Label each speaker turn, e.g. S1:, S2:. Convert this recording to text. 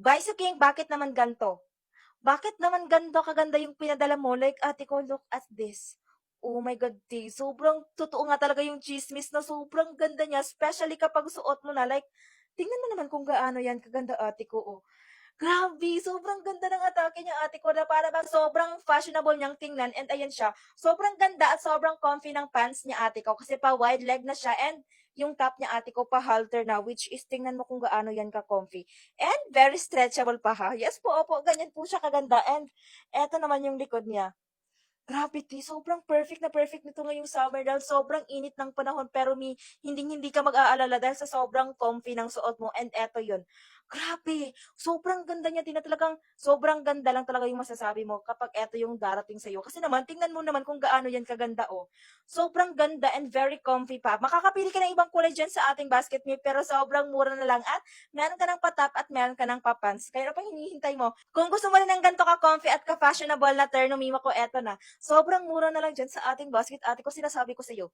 S1: Vice King, bakit naman ganto? Bakit naman ganto kaganda yung pinadala mo? Like, ate ko, look at this. Oh my God, T. Sobrang totoo nga talaga yung chismis na sobrang ganda niya, especially kapag suot mo na. Like, tingnan mo naman kung gaano yan kaganda, ate ko. Oh. Grabe, sobrang ganda ng atake niya, ate ko, na para bang sobrang fashionable niyang tingnan, and ayan siya, sobrang ganda at sobrang comfy ng pants niya, ate ko, kasi pa wide leg na siya, and yung top niya, ate ko, pa halter na, which is tingnan mo kung gaano yan ka-comfy. And very stretchable pa ha. Yes po, opo, ganyan po siya kaganda, and eto naman yung likod niya. Grabe, sobrang perfect nito ngayong summer dahil sobrang init ng panahon pero hinding-hindi ka mag-aalala dahil sa sobrang comfy ng suot mo, and eto yun. Grabe, sobrang ganda niya, talagang sobrang ganda lang talaga yung masasabi mo kapag eto yung darating sa'yo. Kasi naman, tingnan mo naman kung gaano yan kaganda, oh. Sobrang ganda and very comfy pa. Makakapili ka ng ibang kulay dyan sa ating basket meal pero sobrang mura na lang at meron ka ng pa-top at meron ka ng pa-pants. Kaya ano pang hinihintay mo? Kung gusto mo rin ng ganito ka-comfy at ka-fashionable na terno, mima ko, eto na. Sobrang mura na lang diyan sa ating basket, ate ko, sinasabi ko sa'yo.